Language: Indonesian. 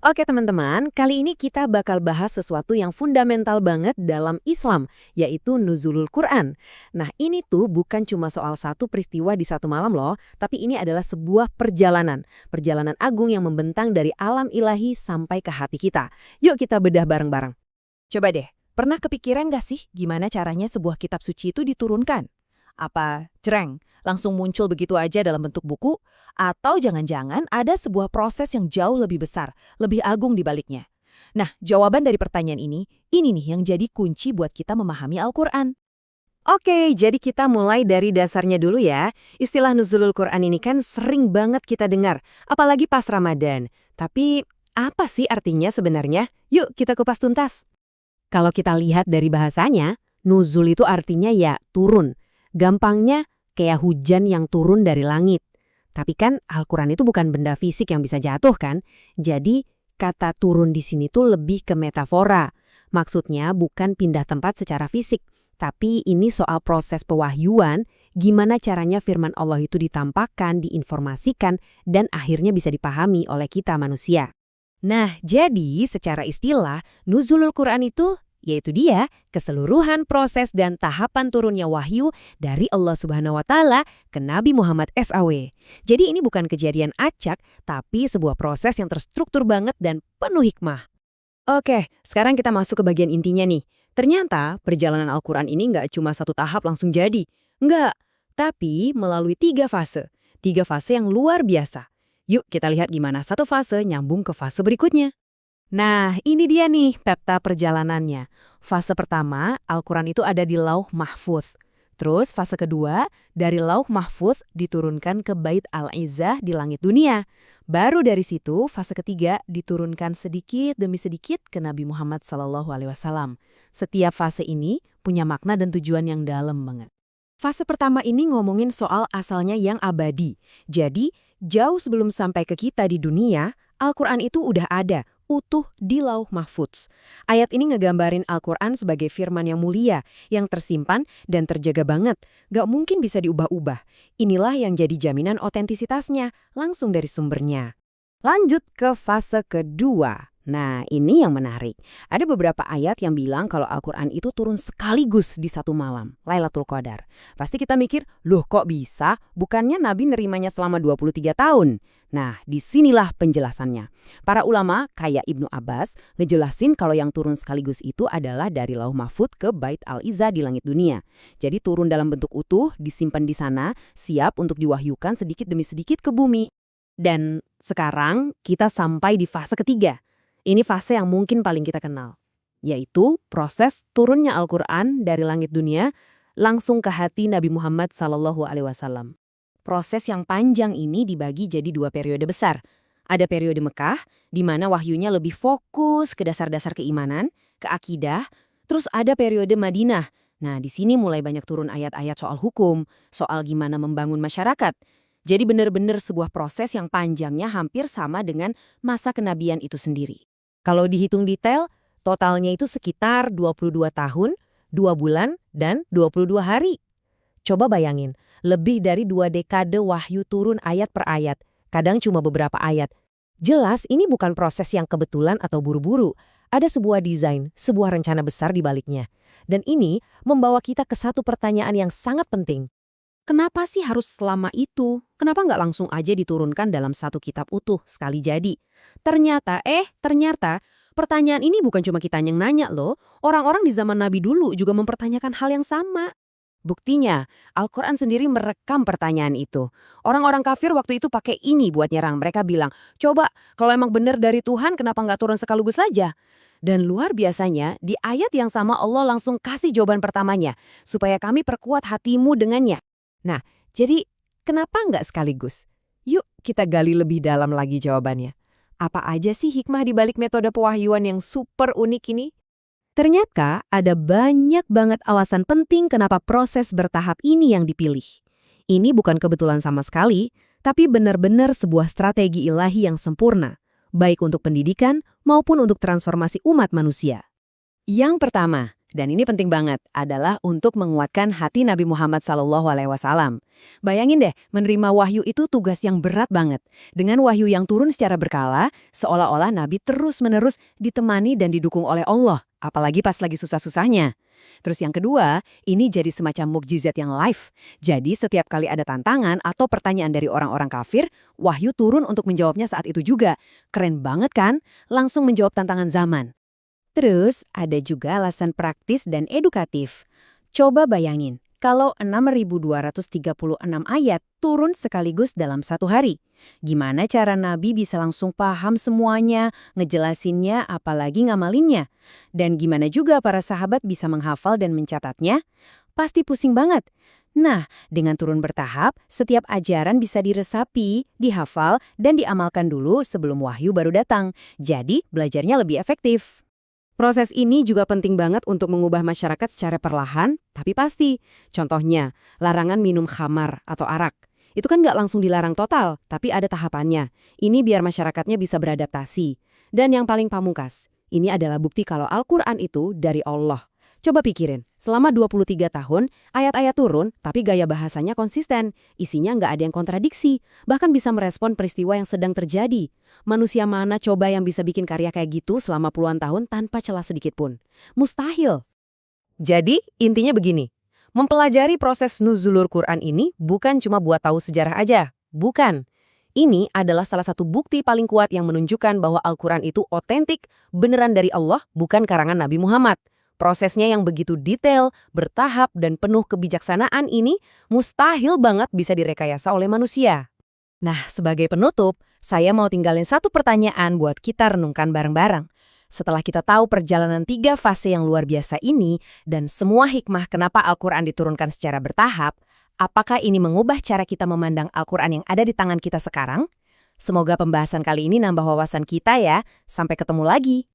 Oke teman-teman, kali ini kita bakal bahas sesuatu yang fundamental banget dalam Islam, yaitu nuzulul Quran. Nah ini tuh bukan cuma soal satu peristiwa di satu malam loh, tapi ini adalah sebuah perjalanan. Perjalanan agung yang membentang dari alam ilahi sampai ke hati kita. Yuk kita bedah bareng-bareng. Coba deh, pernah kepikiran gak sih gimana caranya sebuah kitab suci itu diturunkan? Apa jreng, langsung muncul begitu aja dalam bentuk buku? Atau jangan-jangan ada sebuah proses yang jauh lebih besar, lebih agung di baliknya? Nah, jawaban dari pertanyaan ini nih yang jadi kunci buat kita memahami Al-Quran. Oke, jadi kita mulai dari dasarnya dulu ya. Istilah nuzulul Quran ini kan sering banget kita dengar, apalagi pas Ramadan. Tapi apa sih artinya sebenarnya? Yuk kita kupas tuntas. Kalau kita lihat dari bahasanya, nuzul itu artinya ya turun. Gampangnya kayak hujan yang turun dari langit. Tapi kan Al-Quran itu bukan benda fisik yang bisa jatuh kan? Jadi kata turun di sini tuh lebih ke metafora. Maksudnya bukan pindah tempat secara fisik. Tapi ini soal proses pewahyuan, gimana caranya firman Allah itu ditampakkan, diinformasikan, dan akhirnya bisa dipahami oleh kita manusia. Nah, jadi secara istilah, nuzulul Quran itu yaitu dia keseluruhan proses dan tahapan turunnya wahyu dari Allah Subhanahu wa Ta'ala ke Nabi Muhammad SAW. Jadi ini bukan kejadian acak, tapi sebuah proses yang terstruktur banget dan penuh hikmah. Oke, sekarang kita masuk ke bagian intinya nih. Ternyata perjalanan Al-Quran ini nggak cuma satu tahap langsung jadi. Nggak, tapi melalui 3 fase. 3 fase yang luar biasa. Yuk kita lihat gimana satu fase nyambung ke fase berikutnya. Nah, ini dia nih peta perjalanannya. Fase pertama, Al-Quran itu ada di Lauh Mahfudz. Terus fase kedua, dari Lauh Mahfudz diturunkan ke Bait Al-Izzah di langit dunia. Baru dari situ, fase ketiga diturunkan sedikit demi sedikit ke Nabi Muhammad SAW. Setiap fase ini punya makna dan tujuan yang dalam banget. Fase pertama ini ngomongin soal asalnya yang abadi. Jadi, jauh sebelum sampai ke kita di dunia, Al-Quran itu udah ada, utuh di Lauh Mahfudz. Ayat ini ngegambarin Al-Quran sebagai firman yang mulia, yang tersimpan dan terjaga banget. Gak mungkin bisa diubah-ubah. Inilah yang jadi jaminan otentisitasnya, langsung dari sumbernya. Lanjut ke fase kedua. Nah, ini yang menarik. Ada beberapa ayat yang bilang kalau Al-Quran itu turun sekaligus di satu malam, Lailatul Qadar. Pasti kita mikir, loh kok bisa? Bukannya Nabi nerimanya selama 23 tahun? Nah, disinilah penjelasannya. Para ulama, kayak Ibnu Abbas, ngejelasin kalau yang turun sekaligus itu adalah dari Lauh Mahfudz ke Bait Al-Izzah di langit dunia. Jadi turun dalam bentuk utuh, disimpan di sana, siap untuk diwahyukan sedikit demi sedikit ke bumi. Dan sekarang kita sampai di fase ketiga. Ini fase yang mungkin paling kita kenal, yaitu proses turunnya Al-Quran dari langit dunia langsung ke hati Nabi Muhammad SAW. Proses yang panjang ini dibagi jadi 2 periode besar. Ada periode Mekah, di mana wahyunya lebih fokus ke dasar-dasar keimanan, ke akidah, terus ada periode Madinah. Nah, di sini mulai banyak turun ayat-ayat soal hukum, soal gimana membangun masyarakat. Jadi benar-benar sebuah proses yang panjangnya hampir sama dengan masa kenabian itu sendiri. Kalau dihitung detail, totalnya itu sekitar 22 tahun, 2 bulan, dan 22 hari. Coba bayangin, lebih dari 2 dekade wahyu turun ayat per ayat, kadang cuma beberapa ayat. Jelas ini bukan proses yang kebetulan atau buru-buru. Ada sebuah desain, sebuah rencana besar di baliknya. Dan ini membawa kita ke satu pertanyaan yang sangat penting. Kenapa sih harus selama itu? Kenapa nggak langsung aja diturunkan dalam satu kitab utuh sekali jadi? Ternyata, pertanyaan ini bukan cuma kita yang nanya loh. Orang-orang di zaman Nabi dulu juga mempertanyakan hal yang sama. Buktinya, Al-Quran sendiri merekam pertanyaan itu. Orang-orang kafir waktu itu pakai ini buat nyerang. Mereka bilang, coba kalau emang benar dari Tuhan kenapa nggak turun sekaligus saja? Dan luar biasanya, di ayat yang sama Allah langsung kasih jawaban pertamanya, supaya kami perkuat hatimu dengannya. Nah, jadi kenapa nggak sekaligus? Yuk kita gali lebih dalam lagi jawabannya. Apa aja sih hikmah di balik metode pewahyuan yang super unik ini? Ternyata ada banyak banget alasan penting kenapa proses bertahap ini yang dipilih. Ini bukan kebetulan sama sekali, tapi benar-benar sebuah strategi ilahi yang sempurna, baik untuk pendidikan maupun untuk transformasi umat manusia. Yang pertama, Dan ini penting banget, adalah untuk menguatkan hati Nabi Muhammad SAW. Bayangin deh, menerima wahyu itu tugas yang berat banget. Dengan wahyu yang turun secara berkala, seolah-olah Nabi terus-menerus ditemani dan didukung oleh Allah, apalagi pas lagi susah-susahnya. Terus yang kedua, ini jadi semacam mukjizat yang live. Jadi setiap kali ada tantangan atau pertanyaan dari orang-orang kafir, wahyu turun untuk menjawabnya saat itu juga. Keren banget kan? Langsung menjawab tantangan zaman. Terus, ada juga alasan praktis dan edukatif. Coba bayangin, kalau 6.236 ayat turun sekaligus dalam satu hari. Gimana cara Nabi bisa langsung paham semuanya, ngejelasinnya, apalagi ngamalinnya? Dan gimana juga para sahabat bisa menghafal dan mencatatnya? Pasti pusing banget. Nah, dengan turun bertahap, setiap ajaran bisa diresapi, dihafal, dan diamalkan dulu sebelum wahyu baru datang. Jadi, belajarnya lebih efektif. Proses ini juga penting banget untuk mengubah masyarakat secara perlahan, tapi pasti. Contohnya, larangan minum khamar atau arak. Itu kan nggak langsung dilarang total, tapi ada tahapannya. Ini biar masyarakatnya bisa beradaptasi. Dan yang paling pamungkas, ini adalah bukti kalau Al-Quran itu dari Allah. Coba pikirin, selama 23 tahun, ayat-ayat turun, tapi gaya bahasanya konsisten. Isinya nggak ada yang kontradiksi, bahkan bisa merespon peristiwa yang sedang terjadi. Manusia mana coba yang bisa bikin karya kayak gitu selama puluhan tahun tanpa celah sedikit pun? Mustahil. Jadi, intinya begini. Mempelajari proses nuzulul Quran ini bukan cuma buat tahu sejarah aja. Bukan. Ini adalah salah satu bukti paling kuat yang menunjukkan bahwa Al-Quran itu otentik, beneran dari Allah, bukan karangan Nabi Muhammad. Prosesnya yang begitu detail, bertahap, dan penuh kebijaksanaan ini mustahil banget bisa direkayasa oleh manusia. Nah, sebagai penutup, saya mau tinggalin satu pertanyaan buat kita renungkan bareng-bareng. Setelah kita tahu perjalanan 3 fase yang luar biasa ini dan semua hikmah kenapa Al-Quran diturunkan secara bertahap, apakah ini mengubah cara kita memandang Al-Quran yang ada di tangan kita sekarang? Semoga pembahasan kali ini nambah wawasan kita ya. Sampai ketemu lagi.